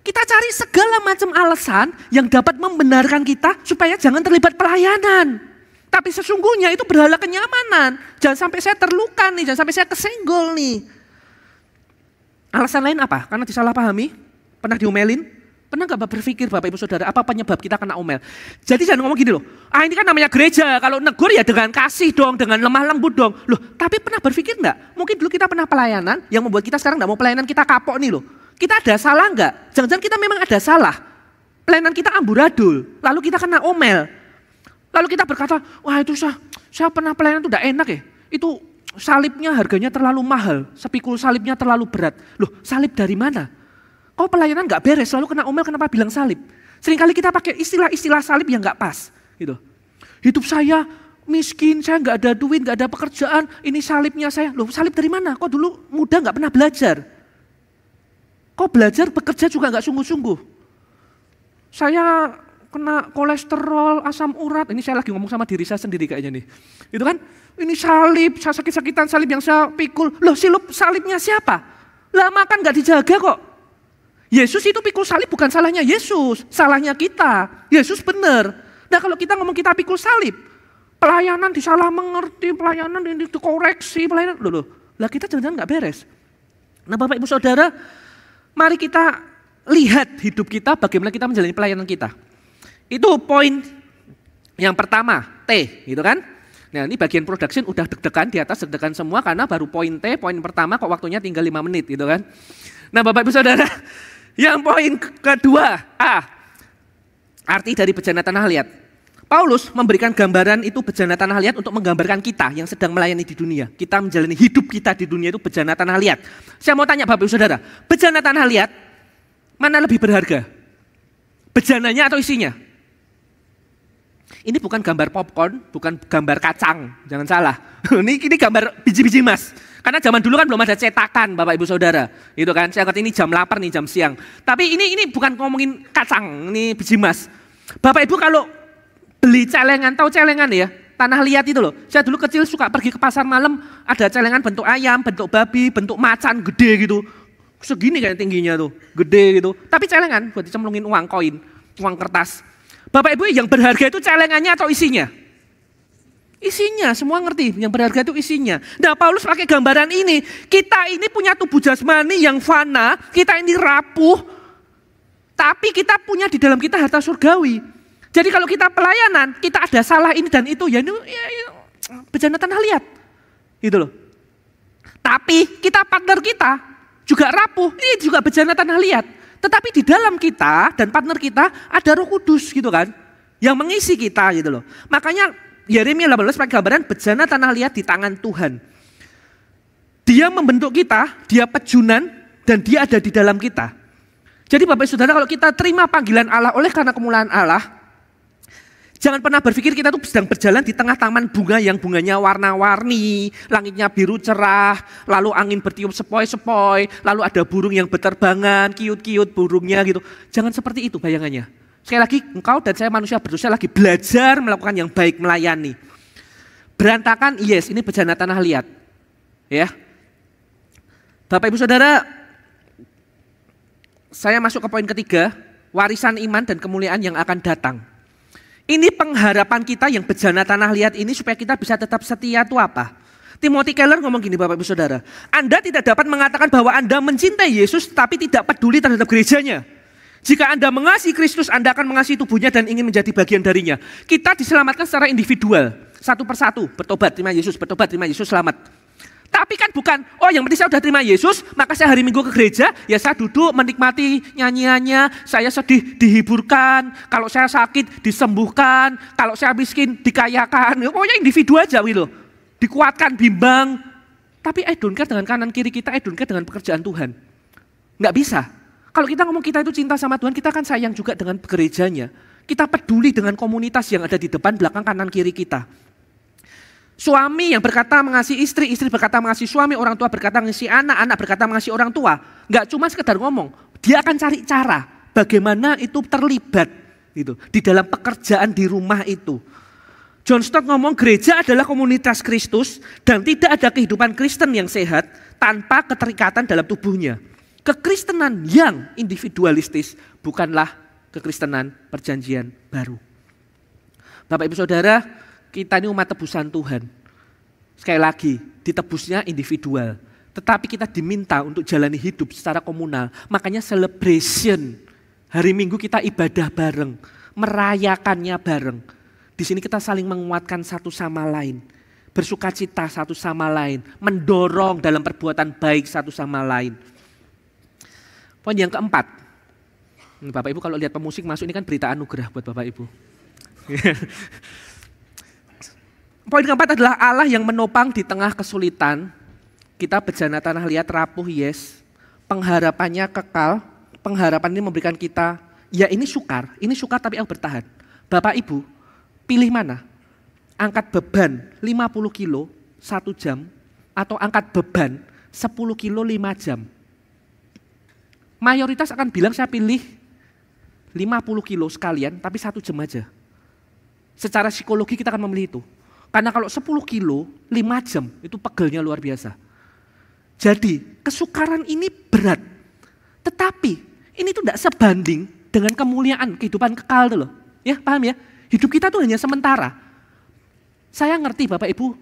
Kita cari segala macam alasan yang dapat membenarkan kita supaya jangan terlibat pelayanan. Tapi sesungguhnya itu berhala kenyamanan. Jangan sampai saya terluka nih, jangan sampai saya kesenggol nih. Alasan lain apa? Karena disalahpahami? Pernah diomelin? Pernah gak berpikir Bapak Ibu Saudara apa penyebab kita kena omel? Jadi jangan ngomong gini loh, ini kan namanya gereja, kalau negur ya dengan kasih dong, dengan lemah lembut dong. Loh, tapi pernah berpikir enggak? Mungkin dulu kita pernah pelayanan yang membuat kita sekarang enggak mau pelayanan, kita kapok nih loh. Kita ada salah enggak? Jangan-jangan kita memang ada salah. Pelayanan kita amburadul, lalu kita kena omel. Lalu kita berkata, wah itu saya pernah pelayanan itu enggak enak ya. Itu salibnya harganya terlalu mahal, sepikul salibnya terlalu berat. Loh, salib dari mana? Kok pelayanan gak beres, selalu kena omel, kenapa bilang salib? Seringkali kita pakai istilah-istilah salib yang gak pas. Gitu. Hidup saya miskin, saya gak ada duit, gak ada pekerjaan, ini salibnya saya. Loh salib dari mana? Kok dulu muda gak pernah belajar? Kok belajar bekerja juga gak sungguh-sungguh? Saya kena kolesterol, asam urat, ini saya lagi ngomong sama diri saya sendiri kayaknya nih. Gitu kan? Ini salib, saya sakit-sakitan salib yang saya pikul. Loh salibnya siapa? Lah makan gak dijaga kok. Yesus itu pikul salib bukan salahnya Yesus, salahnya kita. Yesus benar. Nah kalau kita ngomong kita pikul salib, pelayanan disalah mengerti, pelayanan ini dikoreksi, pelayanan loh. Lah kita jangan-jangan nggak beres. Nah Bapak Ibu Saudara, mari kita lihat hidup kita, bagaimana kita menjalani pelayanan kita. Itu poin yang pertama, T, gitu kan? Nah ini bagian production udah deg-degan, di atas deg-degan semua karena baru poin T, poin pertama kok waktunya tinggal 5 menit gitu kan. Nah Bapak Ibu Saudara, yang poin kedua, A, arti dari bejana tanah liat. Paulus memberikan gambaran itu bejana tanah liat untuk menggambarkan kita yang sedang melayani di dunia. Kita menjalani hidup kita di dunia itu bejana tanah liat. Saya mau tanya Bapak Ibu Saudara, bejana tanah liat mana lebih berharga? Bejananya atau isinya? Ini bukan gambar popcorn, bukan gambar kacang, jangan salah. Ini gambar biji-biji emas. Karena zaman dulu kan belum ada cetakan Bapak Ibu Saudara. Gitu kan, saya ngerti ini jam lapar nih, jam siang. Tapi ini bukan ngomongin kacang, ini biji emas. Bapak Ibu kalau beli celengan, tahu celengan ya? Tanah liat itu loh. Saya dulu kecil suka pergi ke pasar malam, ada celengan bentuk ayam, bentuk babi, bentuk macan gede gitu. Segini kayak tingginya tuh, gede gitu. Tapi celengan buat dicemplungin uang koin, uang kertas. Bapak Ibu, yang berharga itu celengannya atau isinya? Isinya, semua ngerti, yang berharga itu isinya. Nah, Paulus pakai gambaran ini, kita ini punya tubuh jasmani yang fana, kita ini rapuh, tapi kita punya di dalam kita harta surgawi. Jadi kalau kita pelayanan, kita ada salah ini dan itu, ya bejana tanah liat. Gitu loh. Tapi kita partner kita juga rapuh, ini juga bejana tanah liat. Tetapi di dalam kita dan partner kita ada Roh Kudus gitu kan, yang mengisi kita gitu loh. Makanya Yeremia 18 pakai gambaran bejana tanah liat di tangan Tuhan. Dia membentuk kita, dia pejunan, dan dia ada di dalam kita. Jadi Bapak Saudara, kalau kita terima panggilan Allah oleh karena kemuliaan Allah, jangan pernah berpikir kita tuh sedang berjalan di tengah taman bunga yang bunganya warna-warni, langitnya biru cerah, lalu angin bertiup sepoi-sepoi, lalu ada burung yang berterbangan, kiut-kiut burungnya gitu. Jangan seperti itu bayangannya. Sekali lagi, engkau dan saya manusia berdosa lagi belajar melakukan yang baik, melayani. Berantakan, yes, ini bejana tanah liat. Ya. Bapak Ibu Saudara, saya masuk ke poin ketiga, warisan iman dan kemuliaan yang akan datang. Ini pengharapan kita yang bejana tanah liat ini supaya kita bisa tetap setia itu apa? Timothy Keller ngomong gini Bapak Ibu Saudara, Anda tidak dapat mengatakan bahwa Anda mencintai Yesus tapi tidak peduli terhadap gerejanya. Jika Anda mengasihi Kristus, Anda akan mengasihi tubuhnya dan ingin menjadi bagian darinya. Kita diselamatkan secara individual, satu persatu, bertobat, terima Yesus, bertobat, terima Yesus, selamat. Tapi kan bukan, oh yang penting saya sudah terima Yesus, maka saya hari Minggu ke gereja, ya saya duduk menikmati nyanyiannya, saya sedih dihiburkan, kalau saya sakit disembuhkan, kalau saya miskin dikayakan, pokoknya individu aja gitu. Dikuatkan, bimbang. Tapi I don't care dengan kanan kiri kita, I don't care dengan pekerjaan Tuhan. Nggak bisa. Kalau kita ngomong kita itu cinta sama Tuhan, kita kan sayang juga dengan gerejanya. Kita peduli dengan komunitas yang ada di depan, belakang, kanan, kiri kita. Suami yang berkata mengasihi istri, istri berkata mengasihi suami, orang tua berkata mengasihi anak, anak berkata mengasihi orang tua. Nggak cuma sekedar ngomong, dia akan cari cara bagaimana itu terlibat gitu, di dalam pekerjaan di rumah itu. John Stott ngomong gereja adalah komunitas Kristus dan tidak ada kehidupan Kristen yang sehat tanpa keterikatan dalam tubuhnya. Kekristenan yang individualistis bukanlah kekristenan perjanjian baru. Bapak Ibu Saudara, kita ini umat tebusan Tuhan. Sekali lagi, ditebusnya individual. Tetapi kita diminta untuk jalani hidup secara komunal. Makanya celebration. Hari Minggu kita ibadah bareng. Merayakannya bareng. Di sini kita saling menguatkan satu sama lain. Bersukacita satu sama lain. Mendorong dalam perbuatan baik satu sama lain. Poin yang keempat, Bapak Ibu kalau lihat pemusik masuk ini kan berita anugerah buat Bapak Ibu. Poin keempat adalah Allah yang menopang di tengah kesulitan. Kita bejana tanah liat rapuh, yes. Pengharapannya kekal, pengharapan ini memberikan kita, ya ini sukar tapi aku bertahan. Bapak Ibu, pilih mana? Angkat beban 50 kilo 1 jam atau angkat beban 10 kilo 5 jam. Mayoritas akan bilang saya pilih 50 kilo sekalian tapi 1 jam aja. Secara psikologi kita akan memilih itu. Karena kalau 10 kilo 5 jam itu pegelnya luar biasa. Jadi kesukaran ini berat. Tetapi ini tuh tidak sebanding dengan kemuliaan kehidupan kekal tuh loh. Ya paham ya? Hidup kita tuh hanya sementara. Saya ngerti Bapak Ibu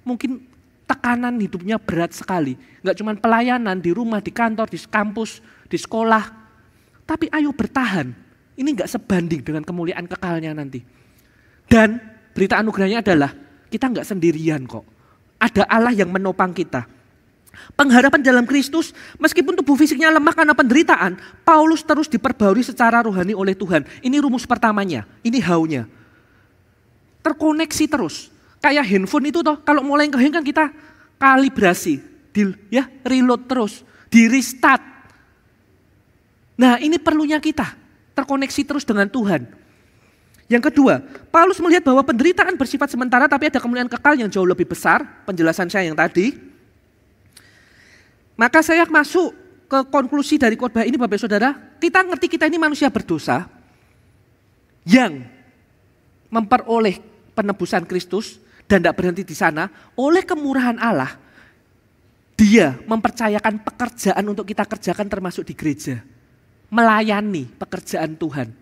mungkin tekanan hidupnya berat sekali. Enggak cuma pelayanan di rumah, di kantor, di kampus, di sekolah. Tapi ayo bertahan. Ini enggak sebanding dengan kemuliaan kekalnya nanti. Dan berita anugerahnya adalah kita enggak sendirian kok. Ada Allah yang menopang kita. Pengharapan dalam Kristus, meskipun tubuh fisiknya lemah karena penderitaan, Paulus terus diperbarui secara rohani oleh Tuhan. Ini rumus pertamanya, ini how-nya. Terkoneksi terus. Kayak handphone itu toh, kalau mulai ngehang kan kita kalibrasi, reload terus, di restart. Nah ini perlunya kita, terkoneksi terus dengan Tuhan. Yang kedua, Paulus melihat bahwa penderitaan bersifat sementara tapi ada kemuliaan kekal yang jauh lebih besar, penjelasan saya yang tadi. Maka saya masuk ke konklusi dari khotbah ini Bapak Saudara, kita ngerti kita ini manusia berdosa yang memperoleh penebusan Kristus dan tidak berhenti di sana, oleh kemurahan Allah, Dia mempercayakan pekerjaan untuk kita kerjakan termasuk di gereja. Melayani pekerjaan Tuhan.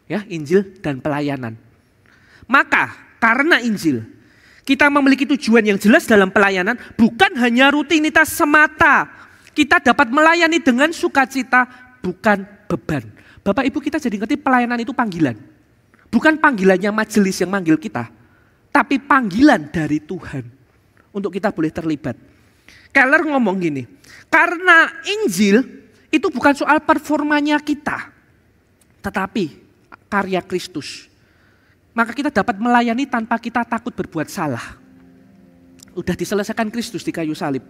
Ya, Injil dan pelayanan. Maka karena Injil, kita memiliki tujuan yang jelas dalam pelayanan, bukan hanya rutinitas semata. Kita dapat melayani dengan sukacita, bukan beban. Bapak Ibu, kita jadi ngerti pelayanan itu panggilan. Bukan panggilannya majelis yang manggil kita, tapi panggilan dari Tuhan untuk kita boleh terlibat. Keller ngomong gini, karena Injil itu bukan soal performanya kita, tetapi karya Kristus. Maka kita dapat melayani tanpa kita takut berbuat salah. Udah diselesaikan Kristus di kayu salib.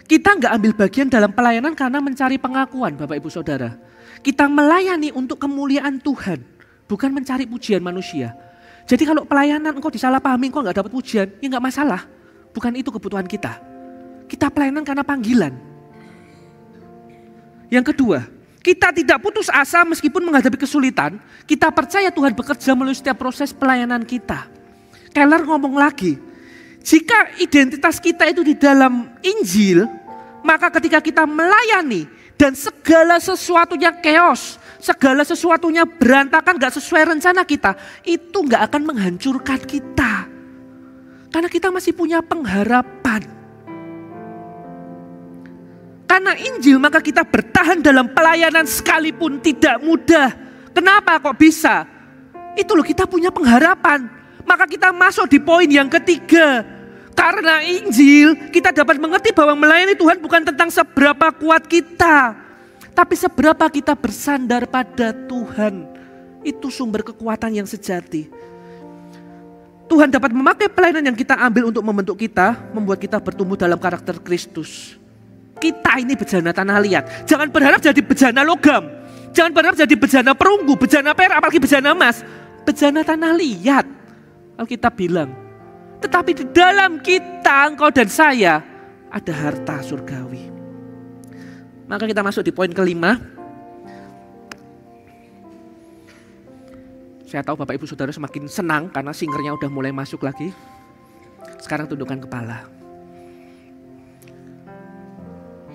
Kita nggak ambil bagian dalam pelayanan karena mencari pengakuan, Bapak Ibu Saudara. Kita melayani untuk kemuliaan Tuhan, bukan mencari pujian manusia. Jadi kalau pelayanan engkau disalahpahami, engkau nggak dapat pujian, ya nggak masalah. Bukan itu kebutuhan kita. Kita pelayanan karena panggilan. Yang kedua, kita tidak putus asa meskipun menghadapi kesulitan. Kita percaya Tuhan bekerja melalui setiap proses pelayanan kita. Keller ngomong lagi, jika identitas kita itu di dalam Injil, maka ketika kita melayani dan segala sesuatunya chaos, segala sesuatunya berantakan, gak sesuai rencana kita, itu gak akan menghancurkan kita. Karena kita masih punya pengharapan. Karena Injil maka kita bertahan dalam pelayanan sekalipun tidak mudah. Kenapa kok bisa? Itu loh, kita punya pengharapan. Maka kita masuk di poin yang ketiga. Karena Injil kita dapat mengerti bahwa melayani Tuhan bukan tentang seberapa kuat kita, tapi seberapa kita bersandar pada Tuhan. Itu sumber kekuatan yang sejati. Tuhan dapat memakai pelayanan yang kita ambil untuk membentuk kita, membuat kita bertumbuh dalam karakter Kristus. Kita ini bejana tanah liat. Jangan berharap jadi bejana logam. Jangan berharap jadi bejana perunggu, bejana perak, apalagi bejana emas. Bejana tanah liat. Alkitab bilang. Tetapi di dalam kita, engkau dan saya, ada harta surgawi. Maka kita masuk di poin kelima. Saya tahu Bapak Ibu Saudara semakin senang karena singernya udah mulai masuk lagi. Sekarang tundukkan kepala.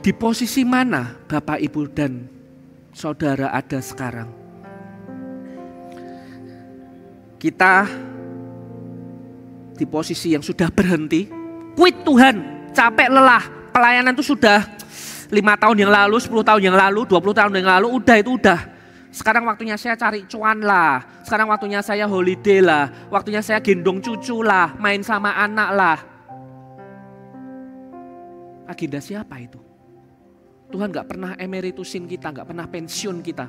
Di posisi mana Bapak, Ibu, dan Saudara ada sekarang? Kita di posisi yang sudah berhenti, quit Tuhan, capek lelah, pelayanan itu sudah 5 tahun yang lalu, 10 tahun yang lalu, 20 tahun yang lalu, udah. Sekarang waktunya saya cari cuan lah, sekarang waktunya saya holiday lah, waktunya saya gendong cucu lah, main sama anak lah. Agenda siapa itu? Tuhan gak pernah emeritusin kita, gak pernah pensiun kita.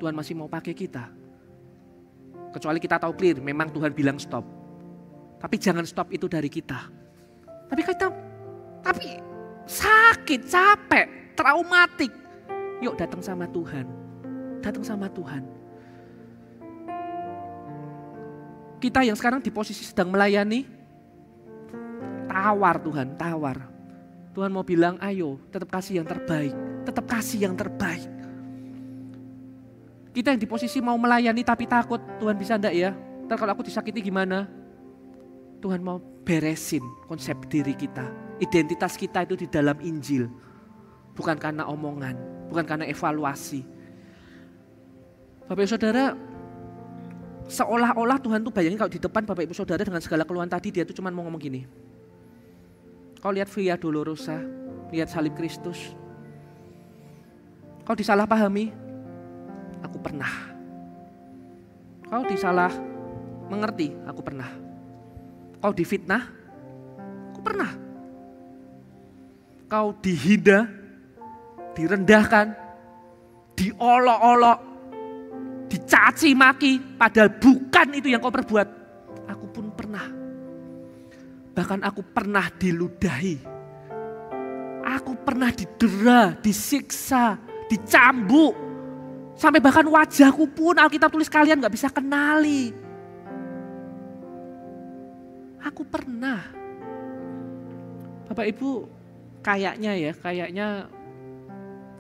Tuhan masih mau pakai kita. Kecuali kita tahu clear, memang Tuhan bilang stop. Tapi jangan stop itu dari kita. Tapi sakit, capek, traumatik. Yuk datang sama Tuhan. Datang sama Tuhan. Kita yang sekarang di posisi sedang melayani, tawar Tuhan, tawar. Tuhan mau bilang, ayo tetap kasih yang terbaik. Tetap kasih yang terbaik. Kita yang di posisi mau melayani tapi takut, Tuhan bisa enggak ya? Ntar kalau aku disakiti gimana? Tuhan mau beresin konsep diri kita. Identitas kita itu di dalam Injil. Bukan karena omongan, bukan karena evaluasi. Bapak Ibu Saudara, seolah-olah Tuhan tuh bayangin kalau di depan Bapak Ibu Saudara dengan segala keluhan tadi, dia tuh cuma mau ngomong gini. Kau lihat Via Dolorosa, lihat salib Kristus. Kau disalahpahami, aku pernah. Kau disalah mengerti, aku pernah. Kau difitnah, aku pernah. Kau dihina, direndahkan, diolok-olok, dicaci maki, padahal bukan itu yang kau perbuat. Aku pun pernah. Bahkan aku pernah diludahi. Aku pernah didera, disiksa, dicambuk. Sampai bahkan wajahku pun Alkitab tulis kalian gak bisa kenali. Aku pernah. Bapak Ibu, kayaknya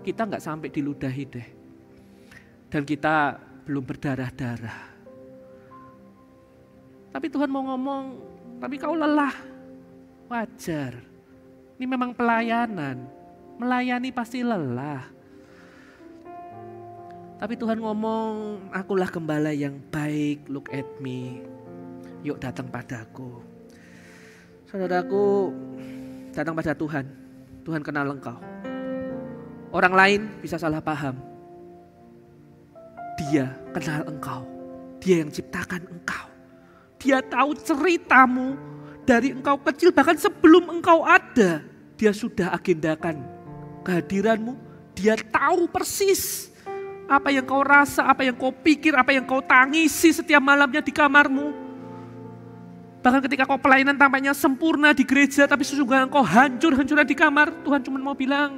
kita gak sampai diludahi deh. Dan kita belum berdarah-darah. Tapi Tuhan mau ngomong, tapi kau lelah, wajar. Ini memang pelayanan, melayani pasti lelah. Tapi Tuhan ngomong, akulah gembala yang baik, look at me. Yuk datang padaku. Saudaraku, datang pada Tuhan. Tuhan kenal engkau. Orang lain bisa salah paham. Dia kenal engkau. Dia yang ciptakan engkau. Dia tahu ceritamu dari engkau kecil, bahkan sebelum engkau ada. Dia sudah agendakan kehadiranmu. Dia tahu persis apa yang kau rasa, apa yang kau pikir, apa yang kau tangisi setiap malamnya di kamarmu. Bahkan ketika kau pelayanan tampaknya sempurna di gereja, tapi sesungguhnya kau hancur-hancuran di kamar, Tuhan cuma mau bilang,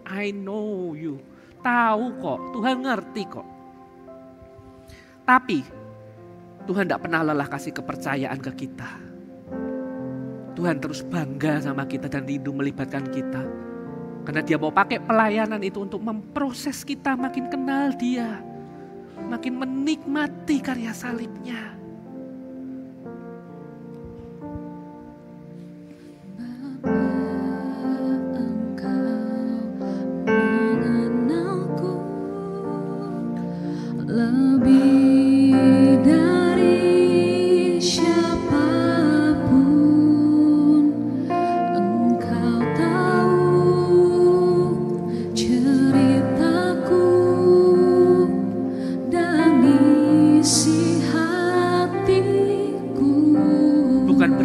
I know you. Tahu kok, Tuhan ngerti kok. Tapi Tuhan tidak pernah lelah kasih kepercayaan ke kita. Tuhan terus bangga sama kita dan rindu melibatkan kita. Karena dia mau pakai pelayanan itu untuk memproses kita makin kenal dia. Makin menikmati karya salibnya.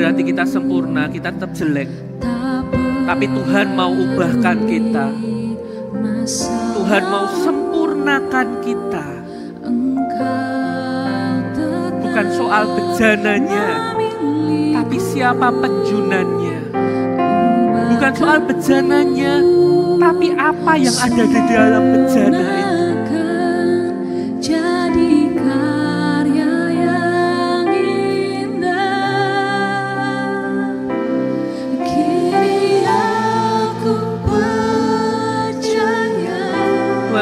Berarti kita sempurna, kita tetap jelek. Tapi Tuhan mau ubahkan kita. Tuhan mau sempurnakan kita. Bukan soal bejananya, tapi siapa penjunannya. Bukan soal bejananya, tapi apa yang ada di dalam bejana itu.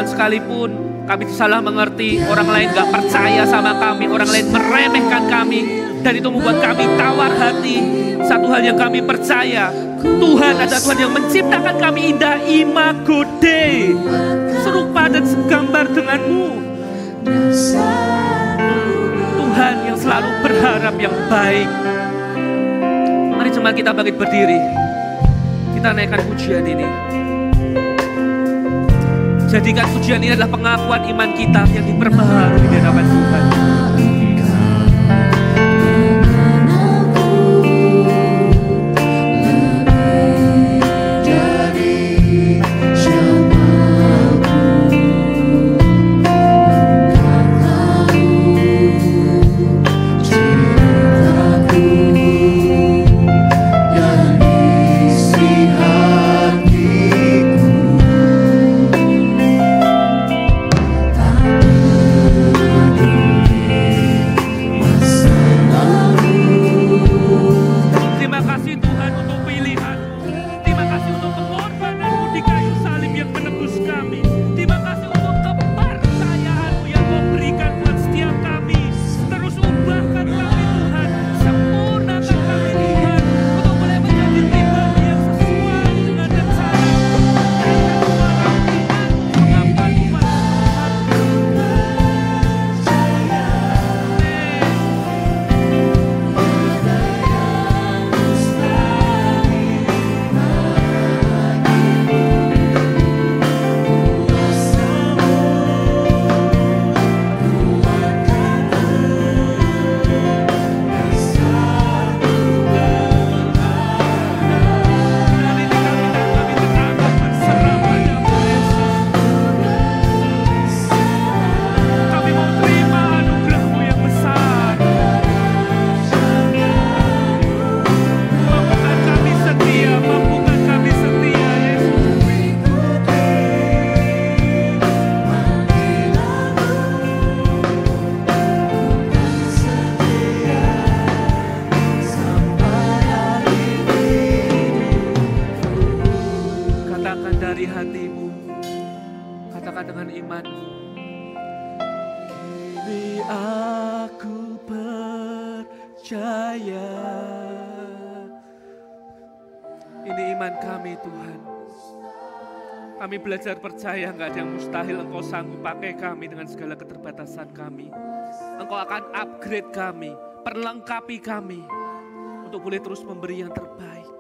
Sekalipun kami salah mengerti, orang lain gak percaya sama kami, orang lain meremehkan kami, dan itu membuat kami tawar hati. Satu hal yang kami percaya, Tuhan adalah Tuhan yang menciptakan kami indah, imago Dei, serupa dan segambar denganmu. Tuhan yang selalu berharap yang baik. Mari jemaat kita bangkit berdiri, kita naikkan pujian ini. Jadikan pujian ini adalah pengakuan iman kita yang diperbaharui di hadapan Tuhan. Kami belajar percaya nggak ada yang mustahil. Engkau sanggup pakai kami dengan segala keterbatasan kami. Engkau akan upgrade kami, perlengkapi kami untuk boleh terus memberi yang terbaik.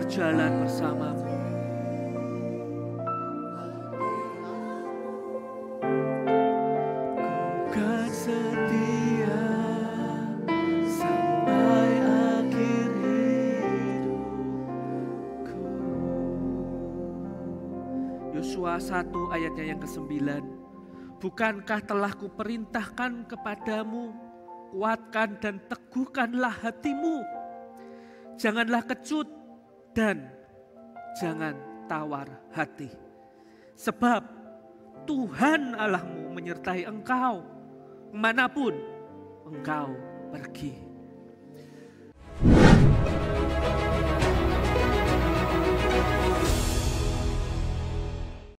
Berjalan bersamamu. Ku kan setia sampai akhir hidupku. Yosua 1 ayatnya yang ke-9. Bukankah telah kuperintahkan kepadamu, kuatkan dan teguhkanlah hatimu. Janganlah kecut dan jangan tawar hati. Sebab Tuhan Allahmu menyertai engkau kemanapun engkau pergi.